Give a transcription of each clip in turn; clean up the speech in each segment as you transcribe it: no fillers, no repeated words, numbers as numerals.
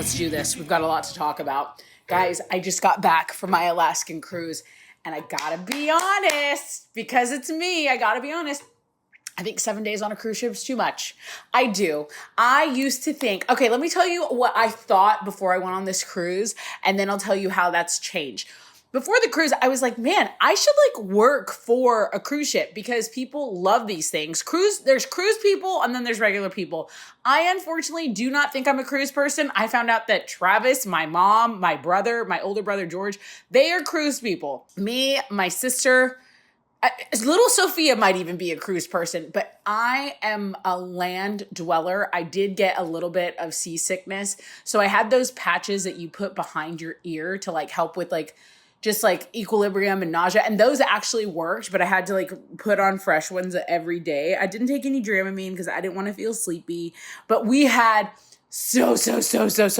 let's do this. We've got a lot to talk about. Guys, I just got back from my Alaskan cruise, and I gotta be honest, because it's me, I gotta be honest. I think 7 days on a cruise ship is too much. I do. I used to think, okay, let me tell you what I thought before I went on this cruise, and then I'll tell you how that's changed. Before the cruise, I was like, man, I should work for a cruise ship because people love these things. There's cruise people and then there's regular people. I unfortunately do not think I'm a cruise person. I found out that Travis, my mom, my brother, my older brother, George, they are cruise people. Me, my sister, little Sophia might even be a cruise person, but I am a land dweller. I did get a little bit of seasickness. So I had those patches that you put behind your ear to help with just equilibrium and nausea. And those actually worked, but I had to put on fresh ones every day. I didn't take any Dramamine because I didn't want to feel sleepy, but we had so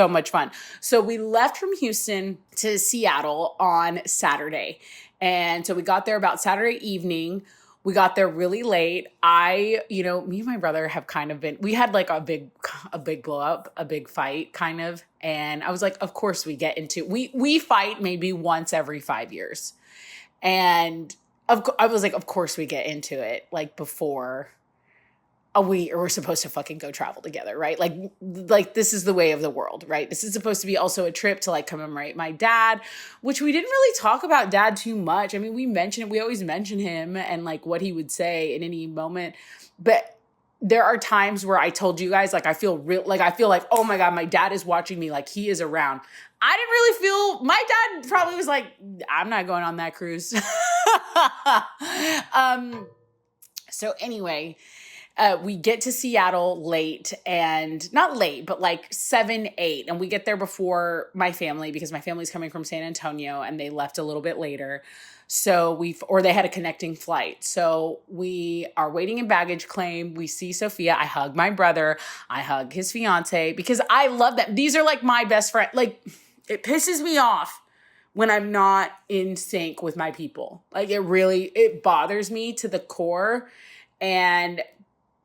much fun. So we left from Houston to Seattle on Saturday. And so we got there about Saturday evening. We got there really late. Me and my brother have kind of we had a big blow up, a big fight kind of. And I was like, of course we we fight maybe once every 5 years. And I was like, of course we get into it before we're supposed to fucking go travel together, right? This is the way of the world, right? This is supposed to be also a trip to commemorate my dad, which we didn't really talk about dad too much. I mean, we always mention him and what he would say in any moment. But there are times where I told you guys, I feel oh my God, my dad is watching me, he is around. I didn't really feel, my dad probably was like, I'm not going on that cruise. So anyway, we get to Seattle late, and not late, but 7, 8. And we get there before my family because my family's coming from San Antonio and they left a little bit later. So they had a connecting flight. So we are waiting in baggage claim. We see Sophia. I hug my brother. I hug his fiance because I love them. These are my best friend. It pisses me off when I'm not in sync with my people. It bothers me to the core. And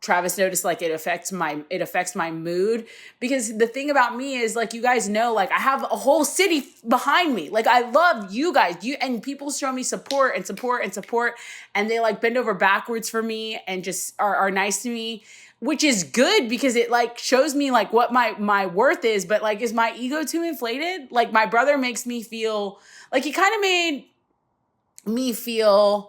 Travis noticed it affects my mood because the thing about me is you guys know, I have a whole city behind me. I love you guys, and people show me support and support and support. And they bend over backwards for me and just are nice to me, which is good because it shows me what my worth is. But is my ego too inflated? My brother makes me feel he kind of made me feel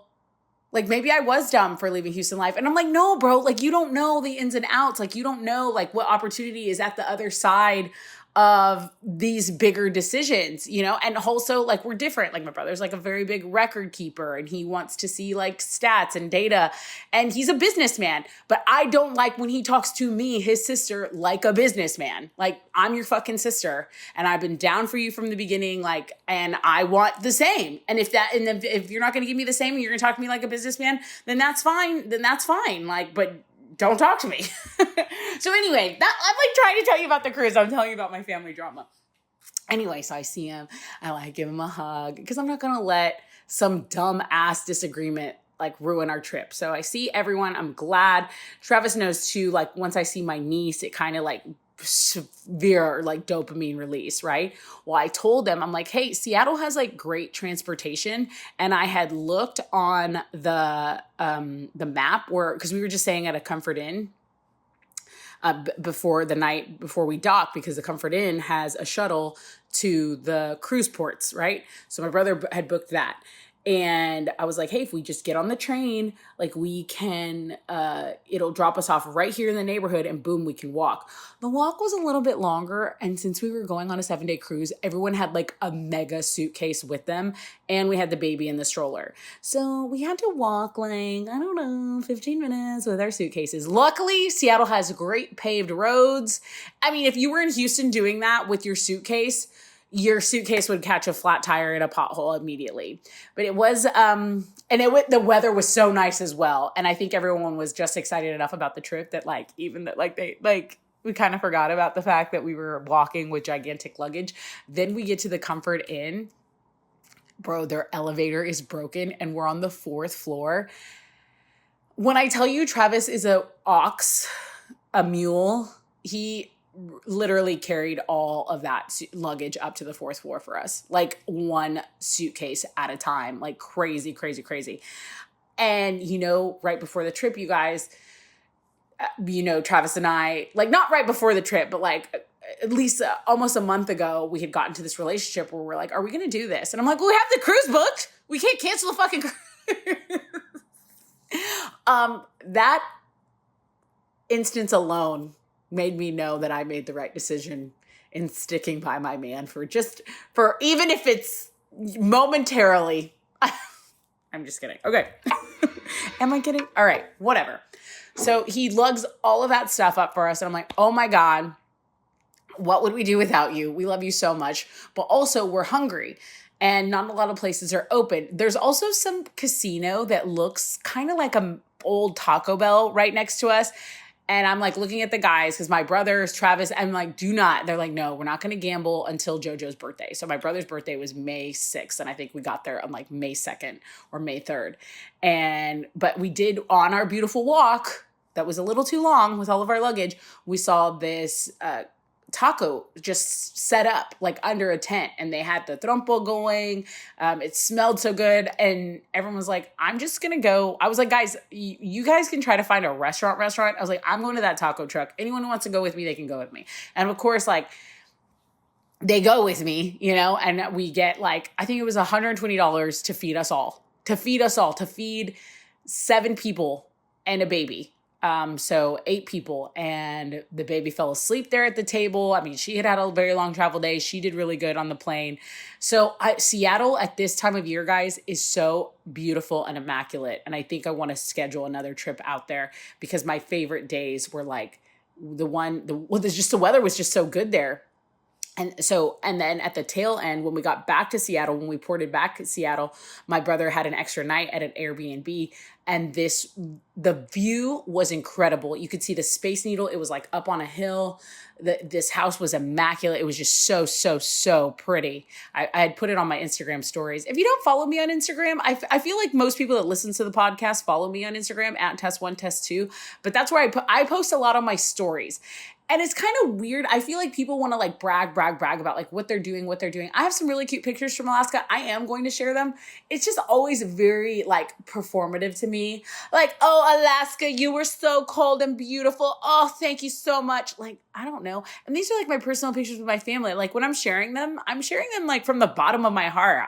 maybe I was dumb for leaving Houston life. And I'm like, no, bro, you don't know the ins and outs. You don't know what opportunity is at the other side of these bigger decisions, and also we're different. My brother's a very big record keeper and he wants to see stats and data, and he's a businessman, but I don't like when he talks to me, his sister, like a businessman. I'm your fucking sister and I've been down for you from the beginning, and I want the same. And if you're not going to give me the same and you're going to talk to me like a businessman, then that's fine. But don't talk to me. So anyway, I'm trying to tell you about the cruise. I'm telling you about my family drama. Anyway, so I see him. I give him a hug because I'm not going to let some dumb ass disagreement ruin our trip. So I see everyone. I'm glad. Travis knows too, once I see my niece, it kind of severe dopamine release, right? Well, I told them, I'm like, hey, Seattle has great transportation. And I had looked on the map because we were just staying at a Comfort Inn before we docked, because the Comfort Inn has a shuttle to the cruise ports, right? So my brother had booked that. And I was like, hey, if we just get on the train, we can, it'll drop us off right here in the neighborhood and boom, we can walk. The walk was a little bit longer. And since we were going on a 7-day cruise, everyone had a mega suitcase with them. And we had the baby in the stroller. So we had to walk 15 minutes with our suitcases. Luckily, Seattle has great paved roads. I mean, if you were in Houston doing that with your suitcase would catch a flat tire in a pothole immediately. But it was, the weather was so nice as well. And I think everyone was just excited enough about the trip that we kind of forgot about the fact that we were walking with gigantic luggage. Then we get to the Comfort Inn. Bro, their elevator is broken and we're on the 4th floor. When I tell you Travis is a mule, he literally carried all of that luggage up to the fourth floor for us, like one suitcase at a time, like crazy, crazy, crazy. And, you know, right before the trip, you guys, you know, Travis and I, like not right before the trip, but like at least almost a month ago, we had gotten to this relationship where we're like, are we going to do this? And I'm like, well, we have the cruise booked. We can't cancel the fucking cruise. That instance alone made me know that I made the right decision in sticking by my man for even if it's momentarily. I'm just kidding. Okay. Am I kidding? All right. Whatever. So he lugs all of that stuff up for us. And I'm like, oh my God, what would we do without you? We love you so much. But also we're hungry and not a lot of places are open. There's also some casino that looks kind of like an old Taco Bell right next to us. And I'm like looking at the guys because my brothers, Travis, I'm like, do not. They're like, no, we're not going to gamble until JoJo's birthday. So my brother's birthday was May 6th. And I think we got there on like May 2nd or May 3rd. But we did on our beautiful walk that was a little too long with all of our luggage. We saw this taco just set up like under a tent and they had the trompo going. It smelled so good. And everyone was like, I'm just going to go. I was like, guys, you guys can try to find a restaurant. I was like, I'm going to that taco truck. Anyone who wants to go with me, they can go with me. And of course, like they go with me, you know, and we get like, I think it was $120 to feed us all, to feed 7 people and a baby. So 8 people, and the baby fell asleep there at the table. I mean, she had a very long travel day. She did really good on the plane. So Seattle at this time of year, guys, is so beautiful and immaculate. And I think I want to schedule another trip out there because my favorite days were like the weather was just so good there. And then at the tail end, when we got back to Seattle, when we ported back to Seattle, my brother had an extra night at an Airbnb, and the view was incredible. You could see the Space Needle. It was like up on a hill. This house was immaculate. It was just so, so, so pretty. I had put it on my Instagram stories. If you don't follow me on Instagram, I feel like most people that listen to the podcast follow me on Instagram at Tess1, Tess2, but that's where I post a lot on my stories. And it's kind of weird. I feel like people want to like brag about like what they're doing. I have some really cute pictures from Alaska. I am going to share them. It's just always very like performative to me. Like, oh, Alaska, you were so cold and beautiful. Oh, thank you so much. Like, I don't know. And these are like my personal pictures with my family. Like when I'm sharing them like from the bottom of my heart.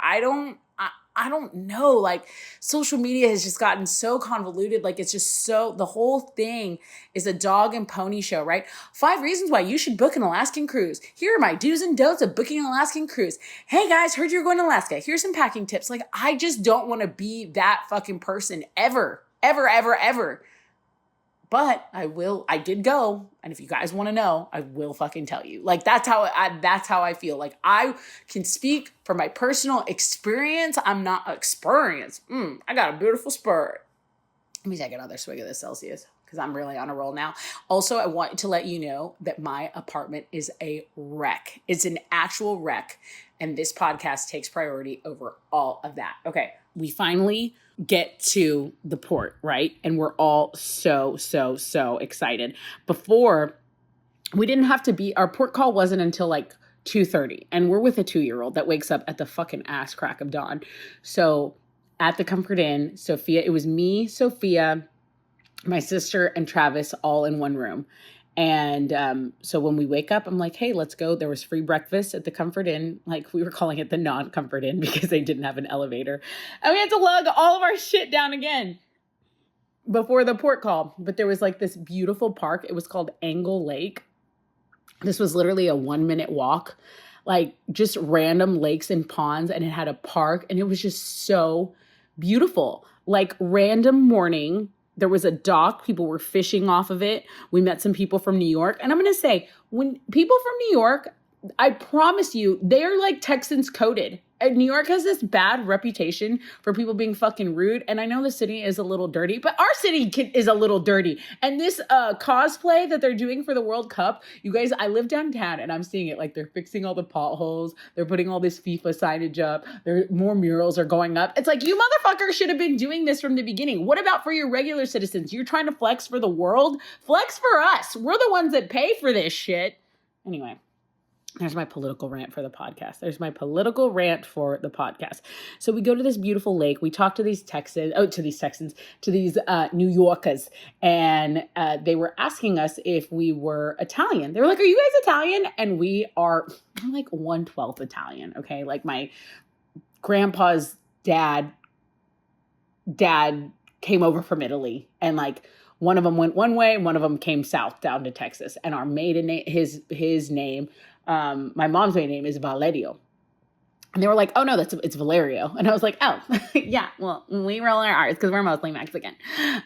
I don't know, like social media has just gotten so convoluted. Like it's just the whole thing is a dog and pony show, right? 5 reasons why you should book an Alaskan cruise. Here are my do's and don'ts of booking an Alaskan cruise. Hey guys, heard you're going to Alaska. Here's some packing tips. Like I just don't want to be that fucking person ever. But I did go. And if you guys want to know, I will fucking tell you. Like, that's how I feel. Like, I can speak from my personal experience. I'm not experience. I got a beautiful spur. Let me take another swig of this Celsius because I'm really on a roll now. Also, I want to let you know that my apartment is a wreck. It's an actual wreck. And this podcast takes priority over all of that. Okay, we finally get to the port, right? And we're all so, so, so excited. Before, we didn't have to be, our port call wasn't until like 2:30. And we're with a 2-year-old that wakes up at the fucking ass crack of dawn. So at the Comfort Inn, Sophia, it was me, Sophia, my sister, and Travis all in one room. And so when we wake up, I'm like, hey, let's go. There was free breakfast at the Comfort Inn. Like we were calling it the non-Comfort Inn because they didn't have an elevator. And we had to lug all of our shit down again before the port call. But there was like this beautiful park. It was called Angle Lake. This was literally a 1-minute walk, like just random lakes and ponds. And it had a park and it was just so beautiful. Like random morning. There was a dock. People were fishing off of it. We met some people from New York. And I'm going to say, when people from New York, I promise you, they're like Texans coded. And New York has this bad reputation for people being fucking rude. And I know the city is a little dirty, but our city is a little dirty. And this cosplay that they're doing for the World Cup, you guys, I live downtown and I'm seeing it. Like they're fixing all the potholes. They're putting all this FIFA signage up. More murals are going up. It's like, you motherfuckers should have been doing this from the beginning. What about for your regular citizens? You're trying to flex for the world? Flex for us. We're the ones that pay for this shit. Anyway, there's my political rant for the podcast. So we go to this beautiful lake. We talk to these New Yorkers, and they were asking us if we were Italian. They were like, "Are you guys Italian?" And we're like 1/12 Italian. Okay, like my grandpa's dad came over from Italy, and like one of them went one way, and one of them came south down to Texas. And our maiden name, his name. My mom's maiden name is Valerio. And they were like, "Oh no, it's Valerio." And I was like, "Oh, yeah, well, we roll our R's because we're mostly Mexican."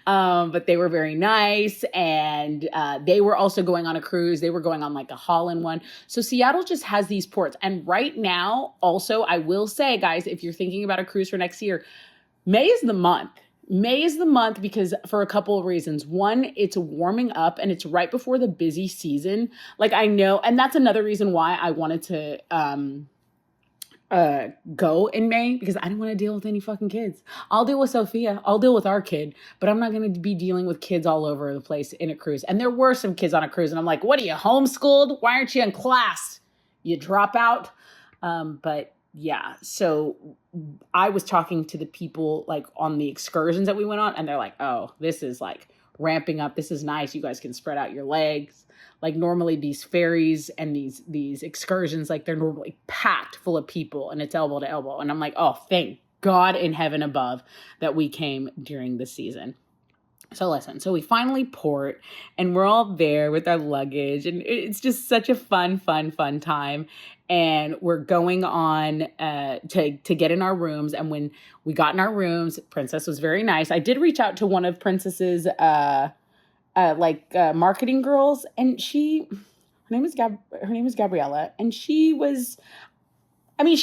But they were very nice. And they were also going on a cruise. They were going on like a Holland one. So Seattle just has these ports. And right now, also, I will say, guys, if you're thinking about a cruise for next year, May is the month. Because for a couple of reasons. One, it's warming up and it's right before the busy season. Like I know, and that's another reason why I wanted to go in May, because I didn't want to deal with any fucking kids. I'll deal with Sophia. I'll deal with our kid, but I'm not going to be dealing with kids all over the place in a cruise. And there were some kids on a cruise and I'm like, "What are you, homeschooled? Why aren't you in class? You drop out?" But yeah, so I was talking to the people like on the excursions that we went on, and they're like, "Oh, this is like ramping up. This is nice. You guys can spread out your legs." Like normally these ferries and these excursions, like they're normally packed full of people and it's elbow to elbow. And I'm like, "Oh, thank God in heaven above that we came during the season." So listen, so we finally port and we're all there with our luggage and it's just such a fun time. And we're going on to get in our rooms. And when we got in our rooms, Princess was very nice. I did reach out to one of Princess's marketing girls, and her name is Gabriella, and she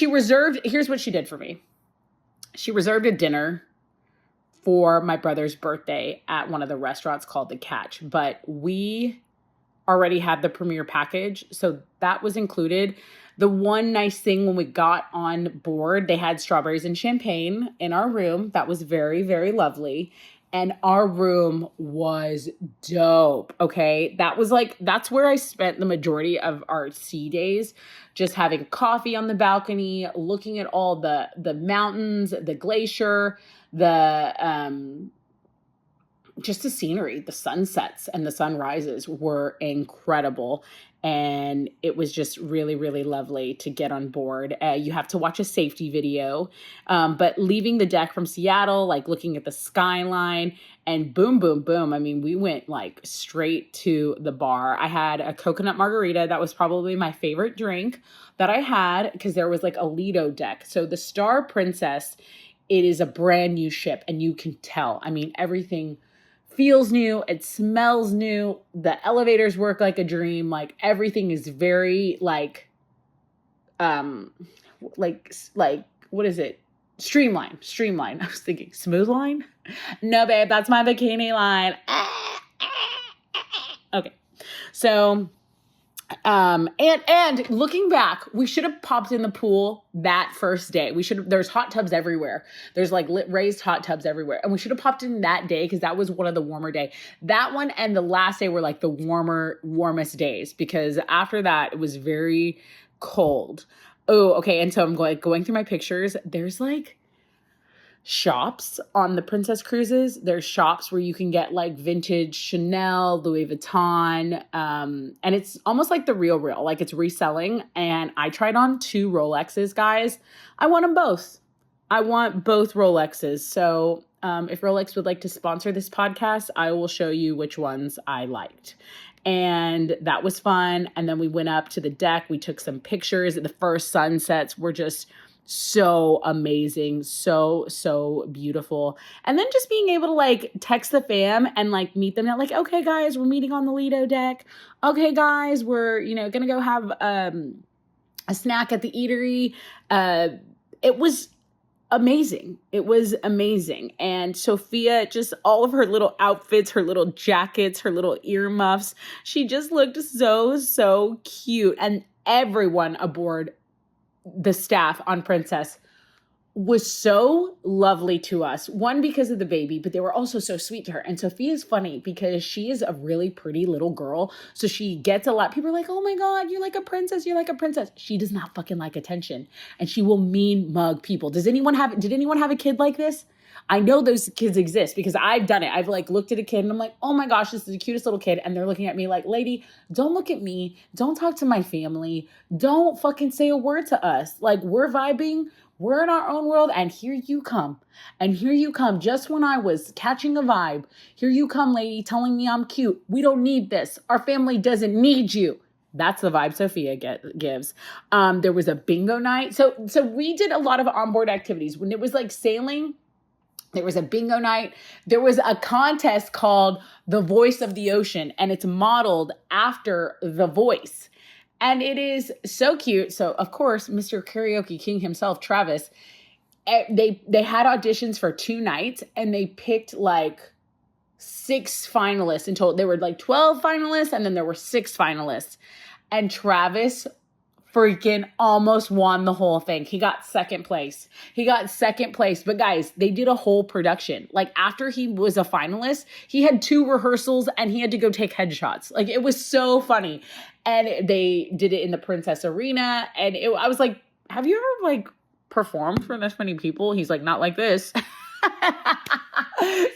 reserved, here's what she did for me. She reserved a dinner for my brother's birthday at one of the restaurants called The Catch, but we already had the premier package, so that was included. The one nice thing when we got on board, they had strawberries and champagne in our room. That was very, very lovely. And our room was dope, okay? That's where I spent the majority of our sea days, just having coffee on the balcony, looking at all the mountains, the glacier, just the scenery. The sunsets and the sunrises were incredible. And it was just really, really lovely to get on board. You have to watch a safety video. But leaving the deck from Seattle, like looking at the skyline, and boom, boom, boom. I mean, we went like straight to the bar. I had a coconut margarita. That was probably my favorite drink that I had, because there was like a Lido deck. So the Star Princess, it is a brand new ship, and you can tell. I mean, everything feels new. It smells new. The elevators work like a dream. Like everything is very like what is it? Streamline. I was thinking smooth line. No, babe, that's my bikini line. Okay. So, and looking back, we should have popped in the pool that first day. There's hot tubs everywhere. There's like raised hot tubs everywhere. And we should have popped in that day, because that was one of the warmer day. That one and the last day were like the warmest days, because after that it was very cold. Oh, okay. And so I'm going through my pictures. There's like shops on the Princess cruises. There's shops where you can get like vintage Chanel, Louis Vuitton, and it's almost like the real, like it's reselling. And I tried on 2 Rolexes, guys. I want them both. I want both Rolexes. So if Rolex would like to sponsor this podcast, I will show you which ones I liked. And that was fun. And then we went up to the deck. We took some pictures. The first sunsets were just so amazing, so beautiful. And then just being able to like text the fam and like meet them at like, "Okay guys, we're meeting on the Lido deck. Okay guys, we're gonna go have a snack at the eatery." It was amazing. And Sophia, just all of her little outfits, her little jackets, her little earmuffs, she just looked so cute. And everyone aboard the staff on Princess was so lovely to us. One, because of the baby, but they were also so sweet to her. And Sophia is funny because she is a really pretty little girl. So she gets a lot. People are like, oh my God, you're like a princess. You're like a princess. She does not fucking like attention. And she will mean mug people. Did anyone have a kid like this? I know those kids exist because I've done it. I've like looked at a kid and I'm like, oh my gosh, this is the cutest little kid. And they're looking at me like, lady, don't look at me. Don't talk to my family. Don't fucking say a word to us. Like, we're vibing. We're in our own world, and here you come. And here you come, just when I was catching a vibe. Here you come, lady, telling me I'm cute. We don't need this. Our family doesn't need you. That's the vibe Sophia gives. There was a bingo night. So we did a lot of onboard activities. When it was like sailing, there was a bingo night. There was a contest called The Voice of the Ocean, and it's modeled after The Voice. And it is so cute. So, of course, Mr. Karaoke King himself, Travis, they had auditions for 2 nights, and they picked like 6 finalists in total. There were like 12 finalists, and then there were 6 finalists. And Travis freaking almost won the whole thing. He got second place. But guys, they did a whole production. Like, after he was a finalist, he had 2 rehearsals and he had to go take headshots. Like, it was so funny. And they did it in the Princess Arena. And I was like, have you ever like performed for this many people? He's like, not like this.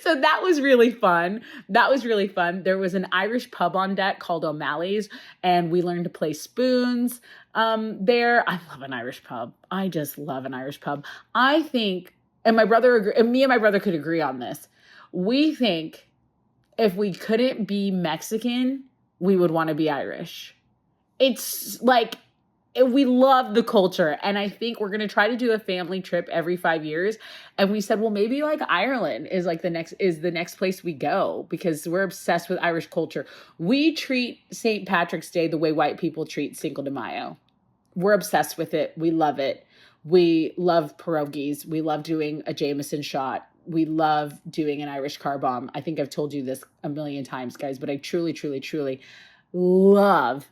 So that was really fun. There was an Irish pub on deck called O'Malley's, and we learned to play spoons there. I love an Irish pub. I just love an Irish pub. I think, and me and my brother could agree on this. We think if we couldn't be Mexican, we would want to be Irish. It's like, we love the culture. And I think we're going to try to do a family trip every 5 years. And we said, well, maybe like Ireland is like the next place we go, because we're obsessed with Irish culture. We treat St. Patrick's Day the way white people treat Cinco de Mayo. We're obsessed with it. We love it. We love pierogies. We love doing a Jameson shot. We love doing an Irish car bomb. I think I've told you this a million times, guys, but I truly, truly, truly love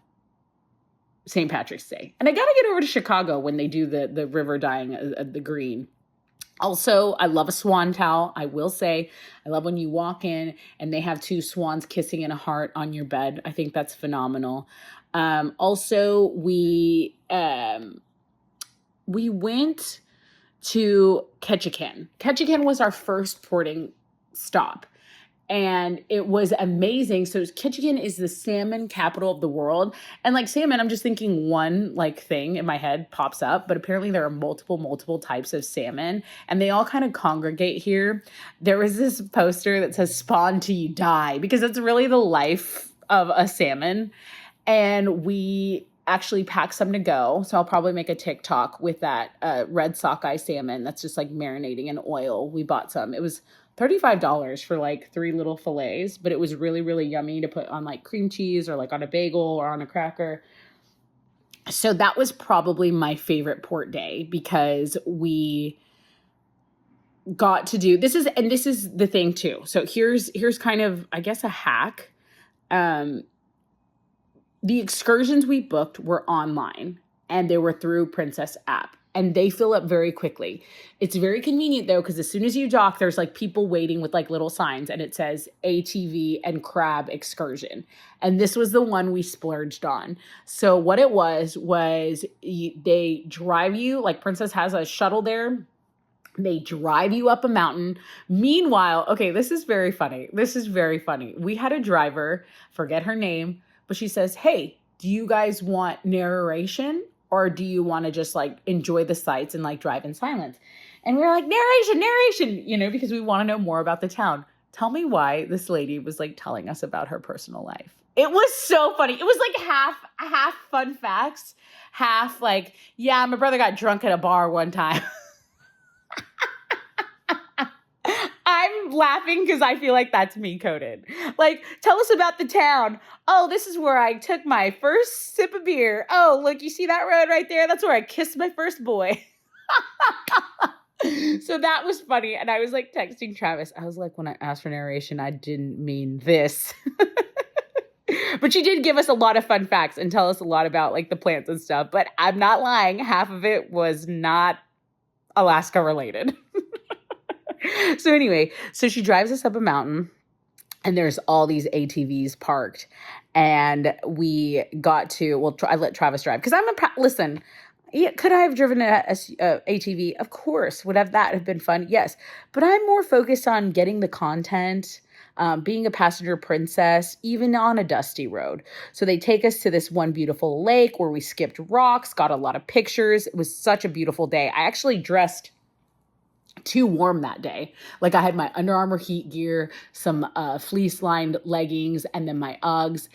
St. Patrick's Day. And I got to get over to Chicago when they do the river dyeing of the green. Also, I love a swan towel. I will say, I love when you walk in and they have 2 swans kissing in a heart on your bed. I think that's phenomenal. Also, we went to Ketchikan. Ketchikan was our first porting stop. And it was amazing. So Ketchikan is the salmon capital of the world. And like salmon, I'm just thinking one like thing in my head pops up, but apparently there are multiple types of salmon, and they all kind of congregate here. There was this poster that says "Spawn till you die," because it's really the life of a salmon. And we actually packed some to go. So I'll probably make a TikTok with that red sockeye salmon that's just like marinating in oil. We bought some. It was $35 for like 3 little fillets, but it was really, really yummy to put on like cream cheese or like on a bagel or on a cracker. So that was probably my favorite port day, because we got to do this is the thing too. So here's kind of, I guess, a hack. The excursions we booked were online, and they were through Princess app. And they fill up very quickly. It's very convenient though, because as soon as you dock, there's like people waiting with like little signs, and it says ATV and crab excursion. And this was the one we splurged on. So what it was they drive you, like Princess has a shuttle there. They drive you up a mountain. Meanwhile, okay, this is very funny. We had a driver, forget her name, but she says, hey, do you guys want narration? Or do you want to just like enjoy the sights and like drive in silence? And we were like, narration, because we want to know more about the town. Tell me why this lady was like telling us about her personal life. It was so funny. It was like half fun facts, half like, yeah, my brother got drunk at a bar one time. I'm laughing because I feel like that's me coded. Like, tell us about the town. Oh, this is where I took my first sip of beer. Oh, look, you see that road right there? That's where I kissed my first boy. So that was funny. And I was like texting Travis. I was like, when I asked for narration, I didn't mean this. But she did give us a lot of fun facts and tell us a lot about like the plants and stuff. But I'm not lying. Half of it was not Alaska related. So anyway, so she drives us up a mountain and there's all these ATVs parked. And we got to, well, I let Travis drive because listen, yeah, could I have driven a ATV? Of course. Would that have been fun? Yes. But I'm more focused on getting the content, being a passenger princess, even on a dusty road. So they take us to this one beautiful lake where we skipped rocks, got a lot of pictures. It was such a beautiful day. I actually dressed too warm that day. Like I had my Under Armour heat gear, some fleece lined leggings, and then my Uggs.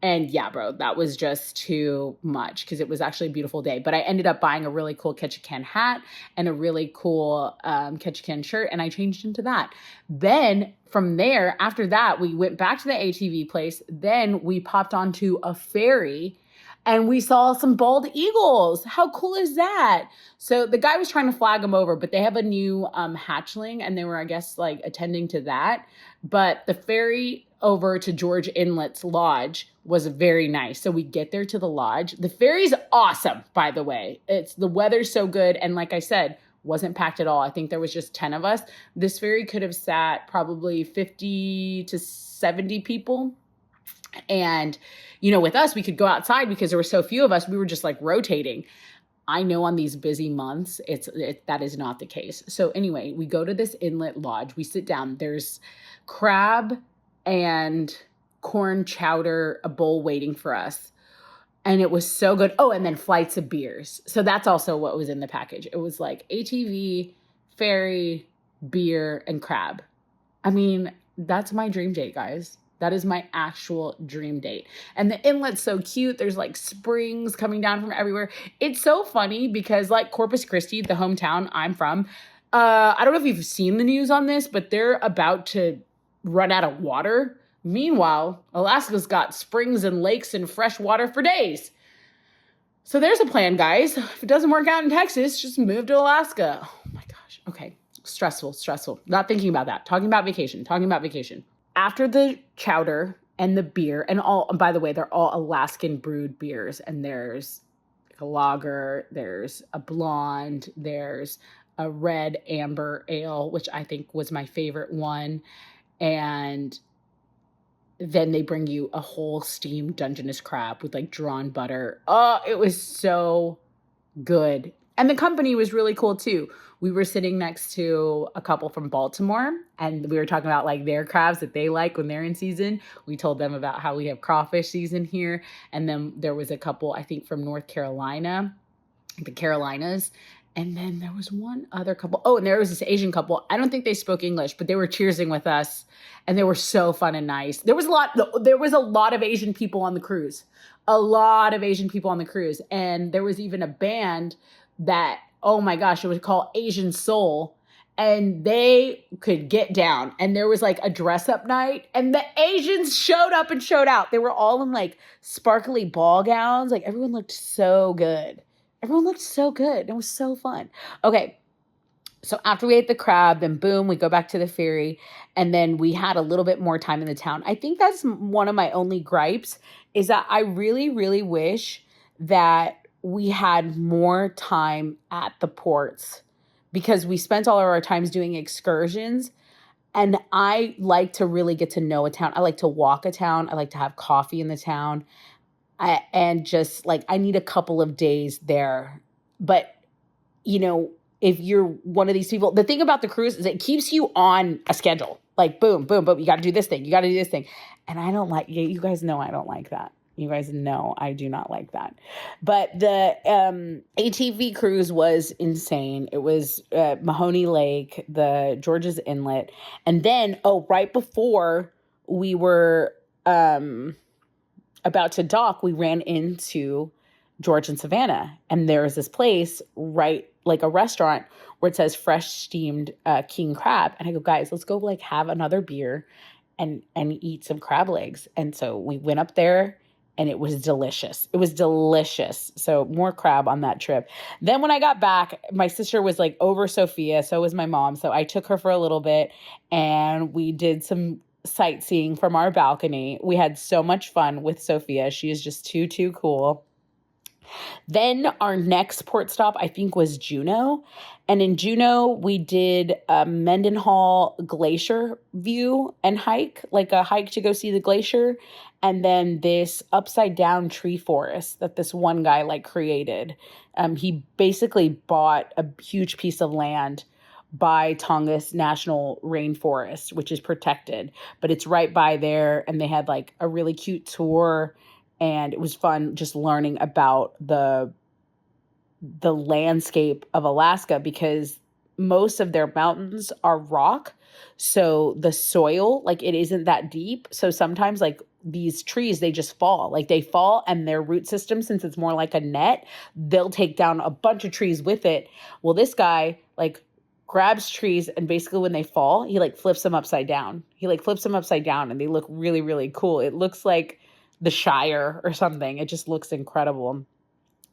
And yeah, bro, that was just too much because it was actually a beautiful day. But I ended up buying a really cool Ketchikan hat and a really cool Ketchikan shirt, and I changed into that. Then from there, after that, we went back to the ATV place. Then we popped onto a ferry and we saw some bald eagles. How cool is that? So the guy was trying to flag them over, but they have a new hatchling and they were, I guess, like attending to that. But the ferry over to George Inlet's lodge was very nice. So we get there to the lodge. The ferry's awesome, by the way. The weather's so good. And like I said, wasn't packed at all. I think there was just 10 of us. This ferry could have sat probably 50 to 70 people. And, with us, we could go outside because there were so few of us. We were just like rotating. I know on these busy months, that is not the case. So anyway, we go to this inlet lodge. We sit down. There's crab and corn chowder, a bowl waiting for us. And it was so good. Oh, and then flights of beers. So that's also what was in the package. It was like ATV, ferry, beer, and crab. I mean, that's my dream date, guys. That is my actual dream date. And the inlet's so cute. There's like springs coming down from everywhere. It's so funny because like Corpus Christi, the hometown I'm from, I don't know if you've seen the news on this, but they're about to run out of water. Meanwhile, Alaska's got springs and lakes and fresh water for days. So there's a plan, guys. If it doesn't work out in Texas, just move to Alaska. Oh my gosh. Okay. Stressful. Not thinking about that. Talking about vacation. After the chowder and the beer, and by the way, they're all Alaskan brewed beers. And there's a lager, there's a blonde, there's a red amber ale, which I think was my favorite one. And then they bring you a whole steamed Dungeness crab with like drawn butter. Oh, it was so good. And the company was really cool too. We were sitting next to a couple from Baltimore and we were talking about like their crabs that they like when they're in season. We told them about how we have crawfish season here. And then there was a couple, I think from North Carolina, the Carolinas. And then there was one other couple. Oh, and there was this Asian couple. I don't think they spoke English, but they were cheersing with us and they were so fun and nice. There was a lot of Asian people on the cruise. And there was even a band that, oh my gosh, it was called Asian Soul. And they could get down. And there was like a dress up night. And the Asians showed up and showed out. They were all in like sparkly ball gowns. Like everyone looked so good. It was so fun. Okay. So after we ate the crab, then boom, we go back to the ferry. And then we had a little bit more time in the town. I think that's one of my only gripes is that I really, really wish that we had more time at the ports because we spent all of our times doing excursions. And I like to really get to know a town. I like to walk a town. I like to have coffee in the town. And just like, I need a couple of days there. But, if you're one of these people, the thing about the cruise is it keeps you on a schedule. Like, boom, boom, boom. You got to do this thing. You got to do this thing. And I don't like, you guys know I don't like that. You guys know I do not like that. But the ATV cruise was insane. It was Mahoney Lake, the George's Inlet. And then, right before we were about to dock, we ran into George and Savannah. And there was this place, right, like a restaurant where it says fresh steamed king crab. And I go, guys, let's go like have another beer and eat some crab legs. And so we went up there. And it was delicious. So more crab on that trip. Then when I got back, my sister was like over Sophia. So was my mom. So I took her for a little bit and we did some sightseeing from our balcony. We had so much fun with Sophia. She is just too cool. Then our next port stop, I think, was Juneau. And in Juneau, we did a Mendenhall Glacier view and hike, like a hike to go see the glacier. And then this upside down tree forest that this one guy like created. He basically bought a huge piece of land by Tongass National Rainforest, which is protected, but it's right by there. And they had like a really cute tour, and it was fun just learning about the landscape of Alaska, because most of their mountains are rock. So the soil, like, it isn't that deep. So sometimes like these trees, they just fall, like they fall, and their root system, since it's more like a net, they'll take down a bunch of trees with it. Well, this guy like grabs trees, and basically when they fall, he like flips them upside down. And they look really, really cool. It looks like the Shire or something. It just looks incredible.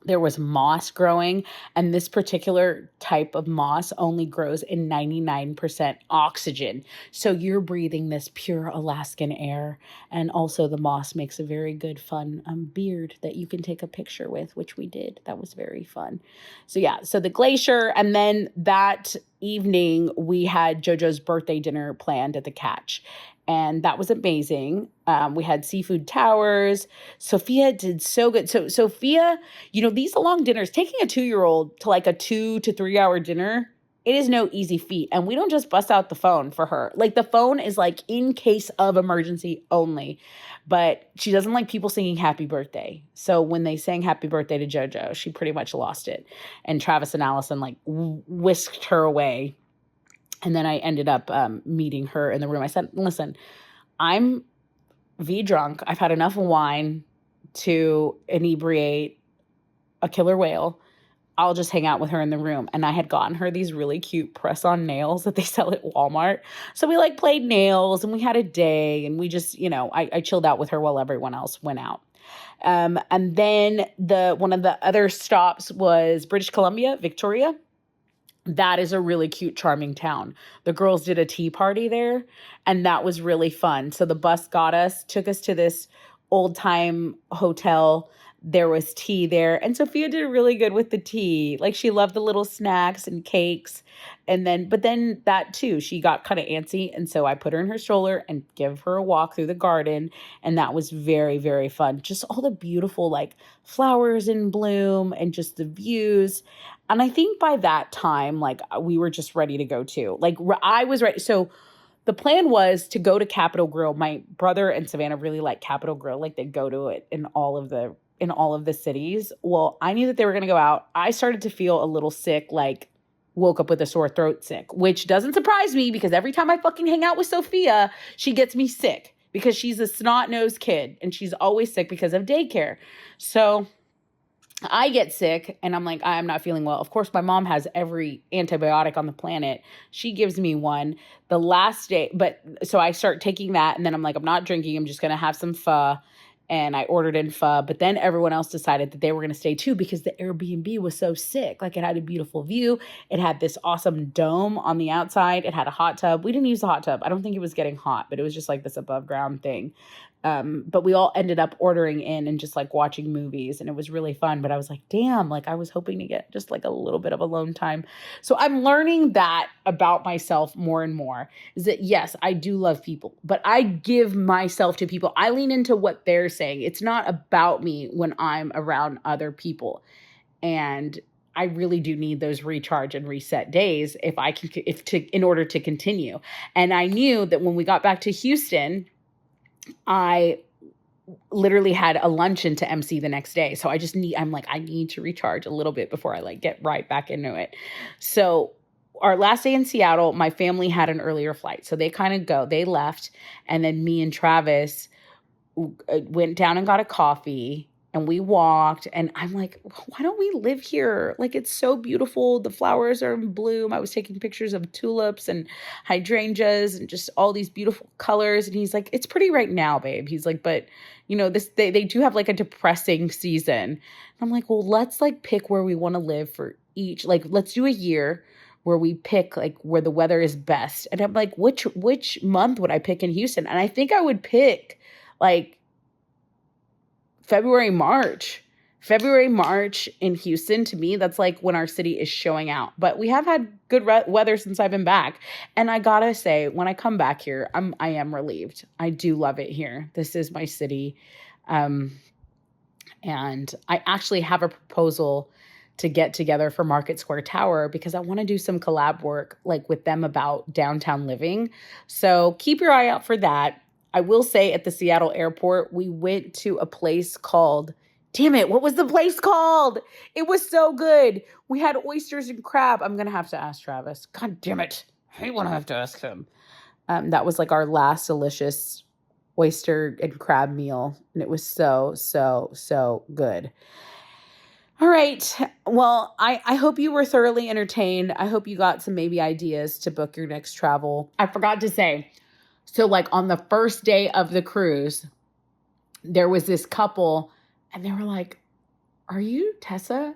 There was moss growing, and this particular type of moss only grows in 99% oxygen. So you're breathing this pure Alaskan air. And also the moss makes a very good, fun beard that you can take a picture with, which we did. That was very fun. So yeah, so the glacier. And then that evening we had JoJo's birthday dinner planned at the Catch. And that was amazing. We had seafood towers. Sophia did so good. So Sophia, these long dinners, taking a 2-year-old to like a 2 to 3 hour dinner, it is no easy feat. And we don't just bust out the phone for her. Like, the phone is like in case of emergency only. But she doesn't like people singing happy birthday. So when they sang happy birthday to JoJo, she pretty much lost it. And Travis and Allison like whisked her away. And then I ended up meeting her in the room. I said, listen, I'm drunk. I've had enough wine to inebriate a killer whale. I'll just hang out with her in the room. And I had gotten her these really cute press-on nails that they sell at Walmart. So we like played nails, and we had a day, and we just, I chilled out with her while everyone else went out. And then one of the other stops was British Columbia, Victoria. That is a really cute, charming town. The girls did a tea party there, and that was really fun. So the bus took us to this old time hotel. There was tea there, and Sophia did really good with the tea. Like, she loved the little snacks and cakes. But then that too, she got kind of antsy. And so I put her in her stroller and give her a walk through the garden. And that was very, very fun. Just all the beautiful like flowers in bloom and just the views. And I think by that time, like, we were just ready to go too. Like, I was ready. So the plan was to go to Capitol Grill. My brother and Savannah really like Capitol Grill. Like, they go to it in all of the cities. Well, I knew that they were going to go out. I started to feel a little sick, like woke up with a sore throat sick, which doesn't surprise me because every time I fucking hang out with Sophia, she gets me sick because she's a snot-nosed kid and she's always sick because of daycare. So I get sick and I'm like, I'm not feeling well. Of course, my mom has every antibiotic on the planet. She gives me one the last day. So I start taking that, and then I'm like, I'm not drinking. I'm just going to have some pho. And I ordered in pho, but then everyone else decided that they were going to stay too because the Airbnb was so sick. Like, it had a beautiful view. It had this awesome dome on the outside. It had a hot tub. We didn't use the hot tub. I don't think it was getting hot, but it was just like this above ground thing. But we all ended up ordering in and just like watching movies, and it was really fun. But I was like, damn, like I was hoping to get just like a little bit of alone time. So I'm learning that about myself more and more, is that yes, I do love people, but I give myself to people. I lean into what they're saying. It's not about me when I'm around other people. And I really do need those recharge and reset days in order to continue. And I knew that when we got back to Houston, I literally had a luncheon to MC the next day. So I need to recharge a little bit before I like get right back into it. So our last day in Seattle, my family had an earlier flight. So they left. And then me and Travis went down and got a coffee, and we walked, and I'm like, why don't we live here? Like, it's so beautiful. The flowers are in bloom. I was taking pictures of tulips and hydrangeas and just all these beautiful colors. And he's like, it's pretty right now, babe. He's like, but they do have like a depressing season. And I'm like, well, let's like pick where we want to live for each, like, let's do a year where we pick like where the weather is best. And I'm like, which month would I pick in Houston? And I think I would pick like February, March, February, March in Houston, to me, that's like when our city is showing out. But we have had good weather since I've been back. And I gotta say, when I come back here, I am relieved. I do love it here. This is my city. And I actually have a proposal to get together for Market Square Tower because I want to do some collab work like with them about downtown living. So keep your eye out for that. I will say at the Seattle airport, we went to a place called, damn it, what was the place called? It was so good. We had oysters and crab. I'm going to have to ask Travis. God damn it. I hate when I have to ask him. That was like our last delicious oyster and crab meal. And it was so, so, so good. All right. Well, I hope you were thoroughly entertained. I hope you got some maybe ideas to book your next travel. I forgot to say, so like on the first day of the cruise, there was this couple and they were like, "Are you Tessa?"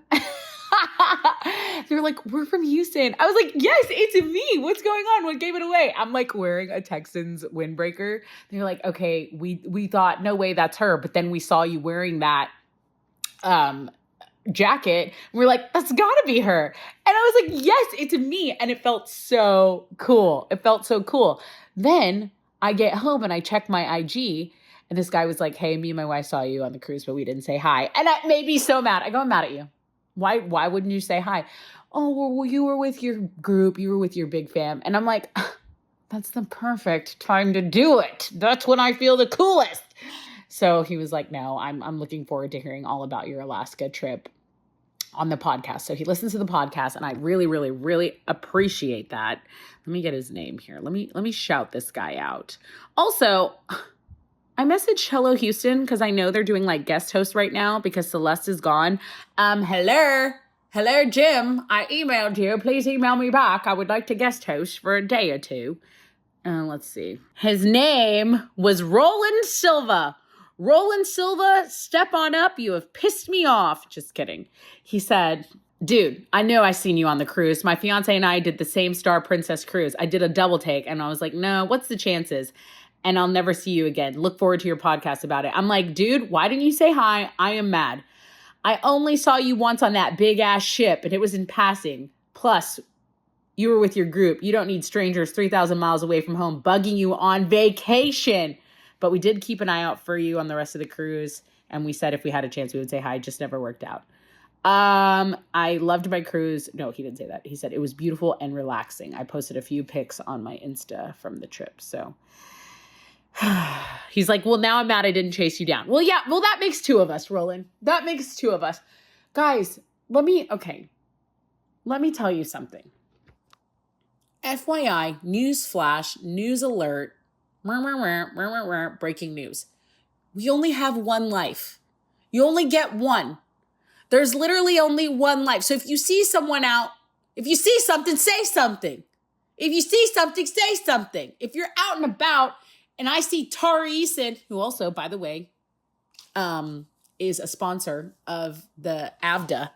They were like, "We're from Houston." I was like, "Yes, it's me. What's going on? What gave it away?" I'm like wearing a Texans windbreaker. They're like, "Okay, we thought, no way, that's her. But then we saw you wearing that jacket. And we're like, that's gotta be her." And I was like, "Yes, it's me." And it felt so cool. It felt so cool. Then I get home and I check my IG. And this guy was like, "Hey, me and my wife saw you on the cruise, but we didn't say hi." And that made me so mad. I go, "I'm mad at you. Why wouldn't you say hi?" "Oh, well, you were with your group. You were with your big fam." And I'm like, that's the perfect time to do it. That's when I feel the coolest. So he was like, "No, I'm looking forward to hearing all about your Alaska trip on the podcast." So he listens to the podcast, and I really, really, really appreciate that. Let me get his name here. Let me shout this guy out. Also, I messaged Hello Houston because I know they're doing like guest host right now because Celeste is gone. Hello, Jim. I emailed you. Please email me back. I would like to guest host for a day or two. Let's see. His name was Roland Silva. Roland Silva, step on up. You have pissed me off. Just kidding. He said, "Dude, I know I seen you on the cruise. My fiance and I did the same Star Princess cruise. I did a double take." And I was like, "No, what's the chances? And I'll never see you again. Look forward to your podcast about it." I'm like, "Dude, why didn't you say hi? I am mad. I only saw you once on that big ass ship and it was in passing. Plus, you were with your group. You don't need strangers 3,000 miles away from home bugging you on vacation. But we did keep an eye out for you on the rest of the cruise. And we said if we had a chance, we would say hi. It just never worked out. I loved my cruise." No, he didn't say that. He said it was beautiful and relaxing. I posted a few pics on my Insta from the trip. So he's like, "Well, now I'm mad I didn't chase you down." Well, yeah. Well, that makes two of us, Roland. That makes two of us. Guys, let me tell you something. FYI, news flash, news alert, breaking news. We only have one life. You only get one. There's literally only one life. So if you see someone out, if you see something, say something. If you see something, say something. If you're out and about and I see Tari Eason, who also, by the way, is a sponsor of the Avda,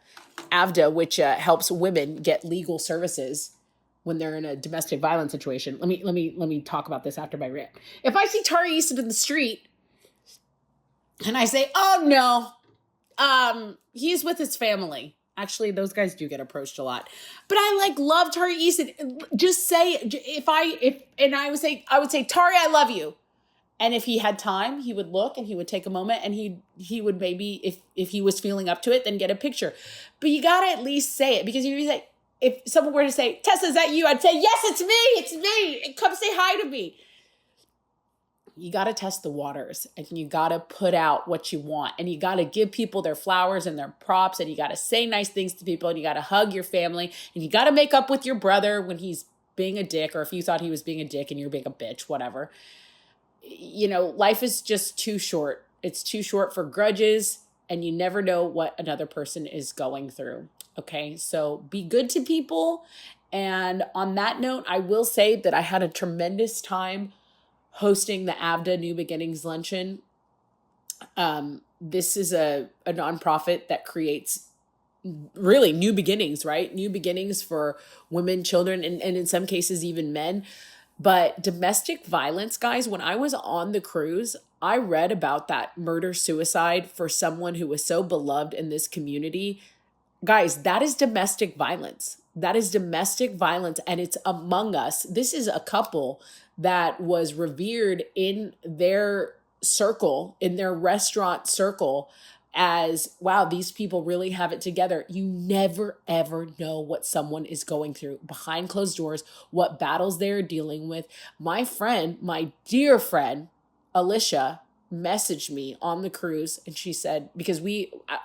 which helps women get legal services when they're in a domestic violence situation. Let me talk about this after my rant. If I see Tari Eason in the street and I say, "Oh no, he's with his family." Actually, those guys do get approached a lot. But I love Tari Eason. Just say, I would say, "Tari, I love you." And if he had time, he would look and he would take a moment and he would maybe, if he was feeling up to it, then get a picture. But you got to at least say it, because if someone were to say, "Tessa, is that you?" I'd say, "Yes, it's me. Come say hi to me." You got to test the waters, and you got to put out what you want, and you got to give people their flowers and their props, and you got to say nice things to people, and you got to hug your family, and you got to make up with your brother when he's being a dick, or if you thought he was being a dick and you're being a bitch, whatever. Life is just too short. It's too short for grudges, and you never know what another person is going through. Okay, so be good to people. And on that note, I will say that I had a tremendous time hosting the Avda New Beginnings Luncheon. This is a nonprofit that creates really new beginnings, right? New beginnings for women, children, and in some cases even men. But domestic violence, guys, when I was on the cruise, I read about that murder suicide for someone who was so beloved in this community. Guys, that is domestic violence. That is domestic violence, and it's among us. This is a couple that was revered in their circle, in their restaurant circle, as wow, these people really have it together. You never ever know what someone is going through behind closed doors, what battles they're dealing with. My friend, my dear friend, Alicia, messaged me on the cruise, and she said, because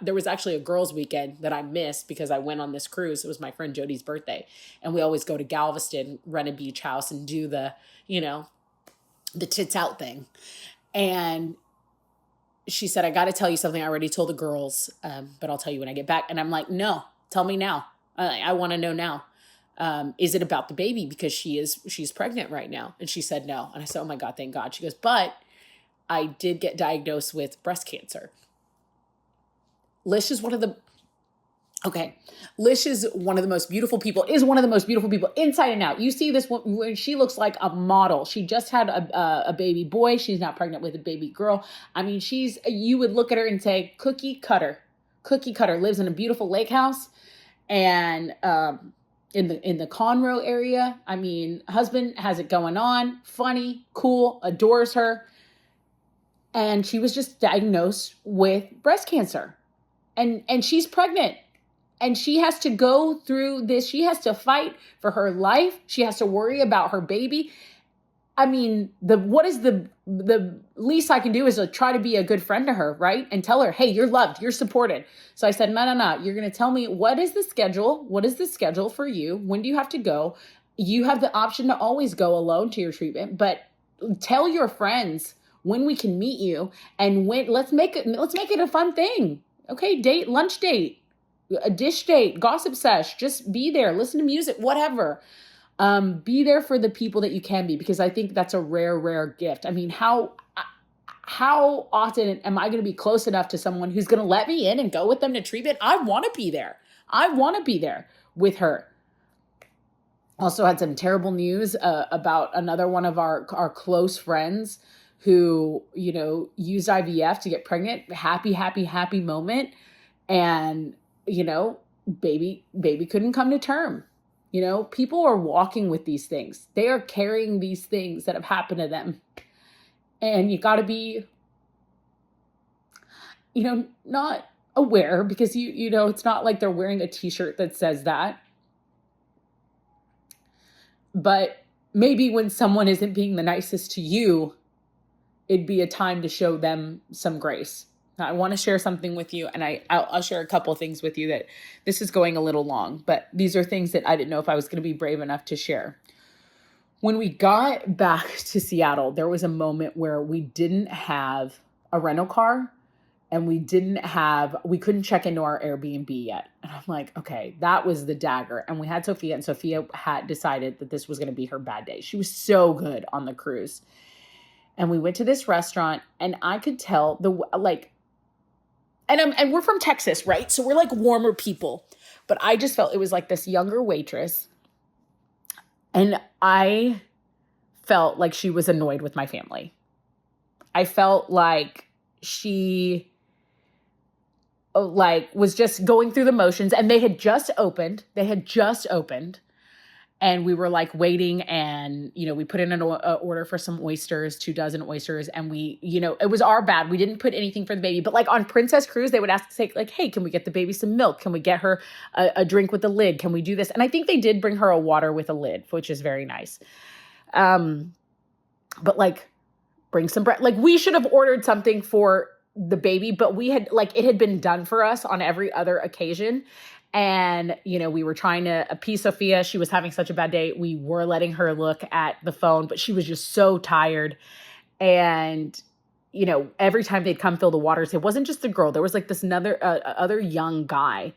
there was actually a girls weekend that I missed because I went on this cruise. It was my friend Jody's birthday, and we always go to Galveston, rent a beach house, and do the the tits out thing. And she said, I got to tell you something. I already told the girls, but I'll tell you when I get back. And I'm like, no, tell me now. I want to know now. Is it about the baby? Because she's pregnant right now. And she said no. And I said, oh my God, thank God. She goes, but I did get diagnosed with breast cancer. Lish is one of the most beautiful people, inside and out. You see this when she looks like a model. She just had a baby boy. She's not pregnant with a baby girl. I mean, you would look at her and say, cookie cutter, lives in a beautiful lake house. And, in the Conroe area. I mean, husband has it going on, funny, cool, adores her. And she was just diagnosed with breast cancer. And she's pregnant. And she has to go through this. She has to fight for her life. She has to worry about her baby. I mean, what is the least I can do is to try to be a good friend to her, right? And tell her, hey, you're loved, you're supported. So I said, no. You're going to tell me, what is the schedule? What is the schedule for you? When do you have to go? You have the option to always go alone to your treatment, but tell your friends when we can meet you, and let's make it a fun thing. Okay, lunch date, a dish date, gossip sesh, just be there, listen to music, whatever. Be there for the people that you can be, because I think that's a rare gift. I mean, how often am I going to be close enough to someone who's going to let me in and go with them to treatment? I want to be there. I want to be there with her. Also had some terrible news about another one of our close friends who, used IVF to get pregnant. Happy moment. And, baby couldn't come to term. People are walking with these things. They are carrying these things that have happened to them. And you got to be, not aware, because it's not like they're wearing a t-shirt that says that. But maybe when someone isn't being the nicest to you, it'd be a time to show them some grace. Now, I want to share something with you, and I'll share a couple of things with you that this is going a little long, but these are things that I didn't know if I was going to be brave enough to share. When we got back to Seattle, there was a moment where we didn't have a rental car, and we couldn't check into our Airbnb yet. And I'm like, okay, that was the dagger. And we had Sophia, and Sophia had decided that this was going to be her bad day. She was so good on the cruise. And we went to this restaurant, and I could tell and we're from Texas, right? So we're like warmer people, but I just felt it was like this younger waitress. And I felt like she was annoyed with my family. I felt like she was just going through the motions, and they had just opened. And we were waiting, and, we put in an order for some oysters, 24 oysters. And we, it was our bad. We didn't put anything for the baby. But on Princess Cruise, they would say, hey, can we get the baby some milk? Can we get her a drink with a lid? Can we do this? And I think they did bring her a water with a lid, which is very nice. But bring some bread. We should have ordered something for the baby, but we had it had been done for us on every other occasion. And, we were trying to appease Sophia. She was having such a bad day. We were letting her look at the phone, but she was just so tired. And, every time they'd come fill the waters, it wasn't just the girl. There was this other young guy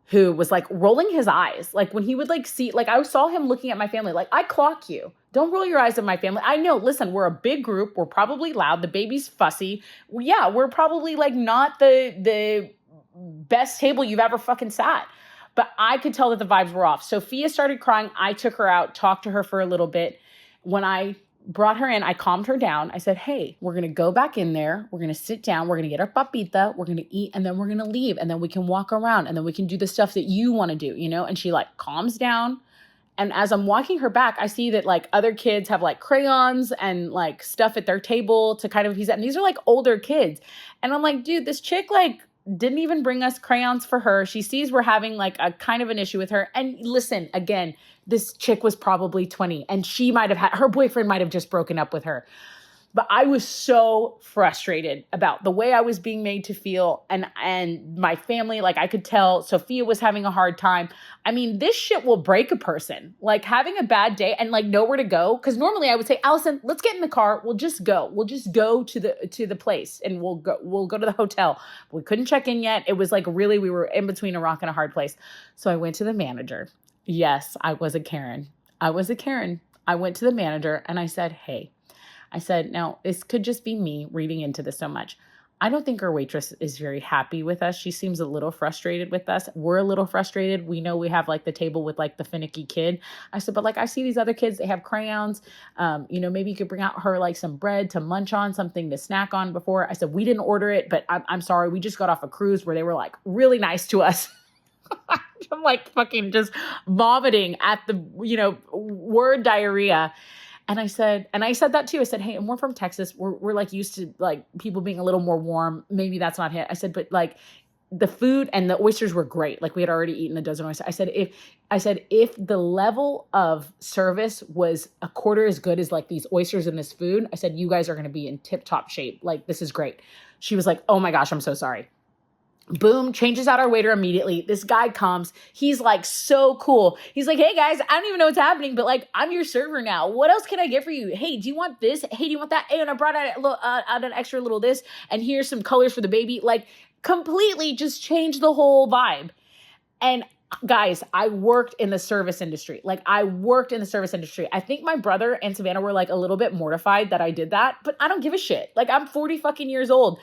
who was rolling his eyes. When he would see, I saw him looking at my family, I clock you. Don't roll your eyes at my family. I know, listen, we're a big group. We're probably loud. The baby's fussy. Yeah, we're probably not the best table you've ever fucking sat. But I could tell that the vibes were off. Sophia started crying. I took her out, talked to her for a little bit. When I brought her in. I calmed her down. I said, hey, we're going to go back in there. We're going to sit down. We're going to get our papita. We're going to eat, and then we're going to leave. And then we can walk around, and then we can do the stuff that you want to do, you know? And she like calms down. And as I'm walking her back, I see that like other kids have like crayons and like stuff at their table to kind of use that. And these are like older kids. And I'm like, dude, this chick like didn't even bring us crayons for her. She sees we're having like a kind of an issue with her. And listen, again, this chick was probably 20 and she might have had, her boyfriend might have just broken up with her. But I was so frustrated about the way I was being made to feel, and my family, like I could tell Sophia was having a hard time. I mean, this shit will break a person. Like having a bad day and like nowhere to go. Because normally I would say, Allison, let's get in the car. We'll just go. We'll just go to the place and we'll go to the hotel. We couldn't check in yet. It was like really, we were in between a rock and a hard place. So I went to the manager. Yes, I was a Karen. I went to the manager and I said, hey, now this could just be me reading into this so much. I don't think our waitress is very happy with us. She seems a little frustrated with us. We're a little frustrated. We know we have like the table with like the finicky kid. I said, but like I see these other kids, they have crayons. Maybe you could bring out her like some bread to munch on, something to snack on before. I said, we didn't order it, but I'm sorry. We just got off a cruise where they were like really nice to us. I'm like fucking just vomiting at the, word diarrhea. And I said that too. I said, hey, and we're from Texas. We're like used to like people being a little more warm. Maybe that's not it. I said, but like the food and the oysters were great. Like we had already eaten a dozen oysters. I said, if the level of service was a quarter as good as like these oysters and this food, I said, you guys are going to be in tip top shape. Like, this is great. She was like, oh my gosh, I'm so sorry. Boom, changes out our waiter immediately. This guy comes. He's like so cool. He's like, hey guys, I don't even know what's happening, but like, I'm your server now. What else can I get for you? Hey, do you want this? Hey, do you want that? Hey, and I brought out an extra little this, and here's some colors for the baby. Like, completely just changed the whole vibe. And guys, I worked in the service industry. I think my brother and Savannah were like a little bit mortified that I did that, but I don't give a shit. Like, I'm 40 fucking years old.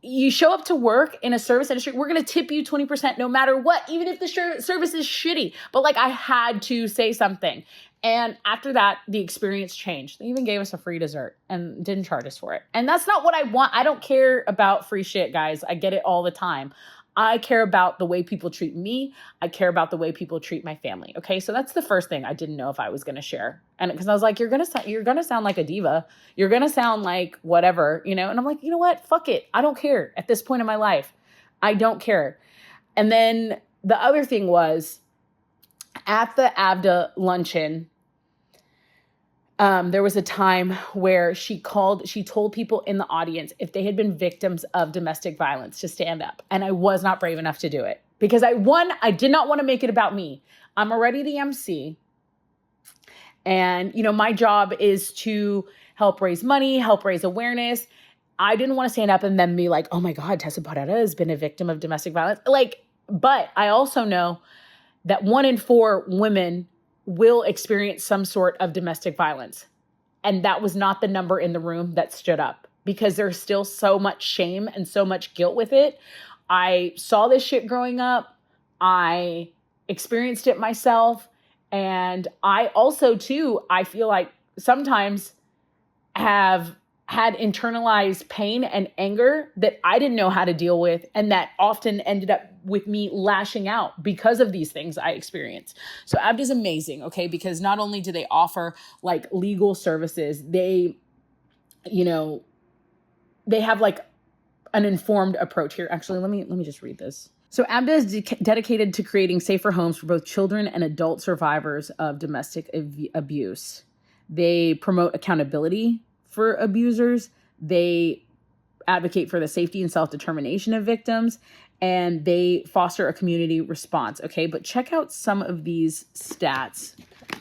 You show up to work in a service industry, we're going to tip you 20% no matter what, even if the service is shitty. But like, I had to say something. And after that, the experience changed. They even gave us a free dessert and didn't charge us for it. And that's not what I want. I don't care about free shit, guys. I get it all the time. I care about the way people treat me. I care about the way people treat my family. Okay. So that's the first thing I didn't know if I was going to share. And because I was like, you're going to sound like a diva. You're going to sound like whatever, And I'm like, you know what? Fuck it. I don't care at this point in my life. I don't care. And then the other thing was at the Avda luncheon, there was a time where she told people in the audience if they had been victims of domestic violence to stand up. And I was not brave enough to do it because I did not want to make it about me. I'm already the MC. And, my job is to help raise money, help raise awareness. I didn't want to stand up and then be like, oh my God, Tessa Barrera has been a victim of domestic violence. But I also know that 1 in 4 women will experience some sort of domestic violence. And that was not the number in the room that stood up because there's still so much shame and so much guilt with it. I saw this shit growing up. I experienced it myself. And I also too, I feel like sometimes have had internalized pain and anger that I didn't know how to deal with. And that often ended up with me lashing out because of these things I experienced. So Avda is amazing, okay? Because not only do they offer like legal services, they have like an informed approach here. Actually, let me just read this. So Avda is dedicated to creating safer homes for both children and adult survivors of domestic abuse. They promote accountability for abusers. They advocate for the safety and self-determination of victims, and they foster a community response. Okay. But check out some of these stats.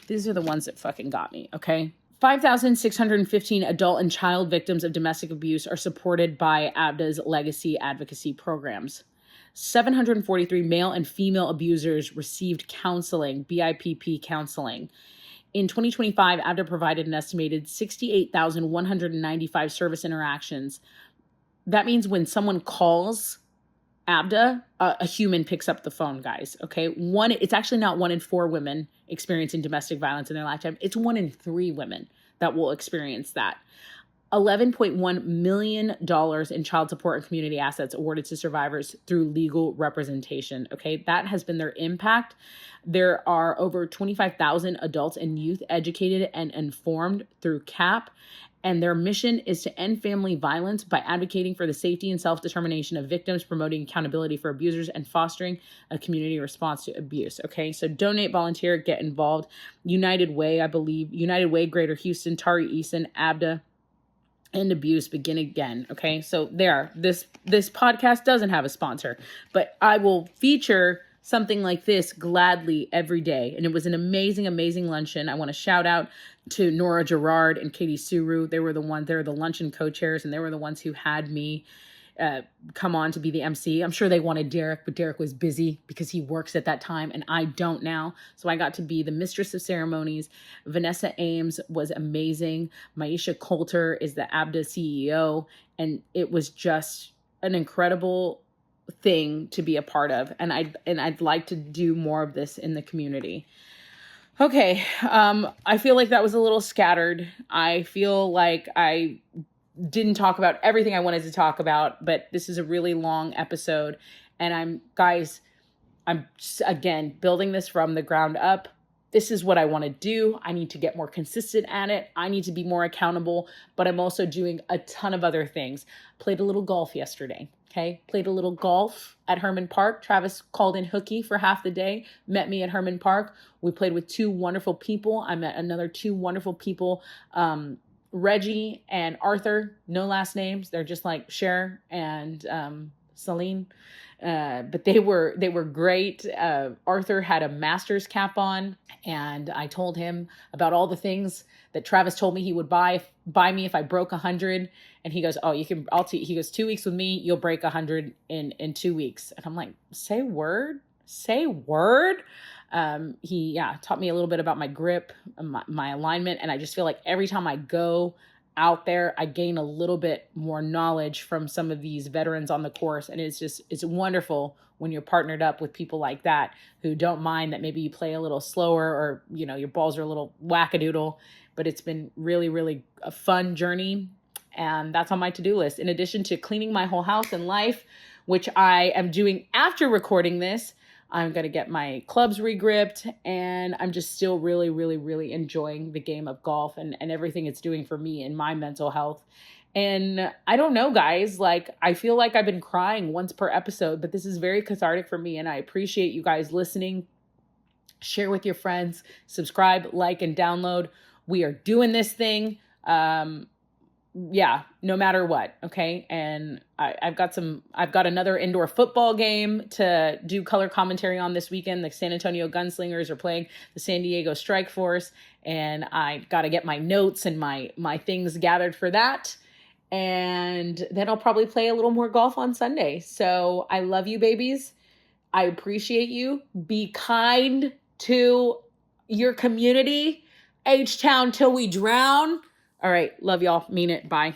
These are the ones that fucking got me. Okay. 5,615 adult and child victims of domestic abuse are supported by Avda's legacy advocacy programs. 743 male and female abusers received counseling, BIPP counseling. In 2025, Avda provided an estimated 68,195 service interactions. That means when someone calls Avda, a human picks up the phone, guys. Okay. It's actually not 1 in 4 women experiencing domestic violence in their lifetime. It's 1 in 3 women. that will experience that. $11.1 million in child support and community assets awarded to survivors through legal representation. Okay, that has been their impact. There are over 25,000 adults and youth educated and informed through CAP. And their mission is to end family violence by advocating for the safety and self-determination of victims, promoting accountability for abusers, and fostering a community response to abuse. Okay, so donate, volunteer, get involved. United Way, I believe, United Way, Greater Houston, Tari Eason, Avda, and Abuse Begin Again. Okay, so this podcast doesn't have a sponsor, but I will feature something like this gladly every day. And it was an amazing, amazing luncheon. I want to shout out to Nora Gerard and Katie Suru. They're the luncheon co-chairs, and they were the ones who had me come on to be the MC. I'm sure they wanted Derek, but Derek was busy because he works at that time and I don't now. So I got to be the mistress of ceremonies. Vanessa Ames was amazing. Maisha Coulter is the Avda CEO. And it was just an incredible thing to be a part of. And I'd like to do more of this in the community. Okay. I feel like that was a little scattered. I feel like I didn't talk about everything I wanted to talk about, but this is a really long episode. And I'm again building this from the ground up. This is what I want to do. I need to get more consistent at it. I need to be more accountable, but I'm also doing a ton of other things. Played a little golf yesterday. Okay. Played a little golf at Herman Park. Travis called in hooky for half the day, met me at Herman Park. We played with two wonderful people. I met another two wonderful people, Reggie and Arthur, no last names. They're just like Cher and Celine. But they were great. Arthur had a master's cap on, and I told him about all the things that Travis told me he would buy me if I broke 100. And he goes, "Oh, he goes, 2 weeks with me, you'll break 100 in 2 weeks." And I'm like, say word. He taught me a little bit about my grip, my alignment. And I just feel like every time I go out there, I gain a little bit more knowledge from some of these veterans on the course. And it's wonderful when you're partnered up with people like that who don't mind that maybe you play a little slower or, your balls are a little wackadoodle, but it's been really, really a fun journey. And that's on my to-do list. In addition to cleaning my whole house and life, which I am doing after recording this, I'm going to get my clubs regripped, and I'm just still really, really, really enjoying the game of golf and everything it's doing for me and my mental health. And I don't know, guys, I feel like I've been crying once per episode, but this is very cathartic for me, and I appreciate you guys listening. Share with your friends, subscribe, like, and download. We are doing this thing. No matter what. Okay. And I've got another indoor football game to do color commentary on this weekend. The San Antonio Gunslingers are playing the San Diego Strike Force, and I got to get my notes and my things gathered for that. And then I'll probably play a little more golf on Sunday. So I love you, babies. I appreciate you. Be kind to your community. H-Town till we drown. All right. Love y'all. Mean it. Bye.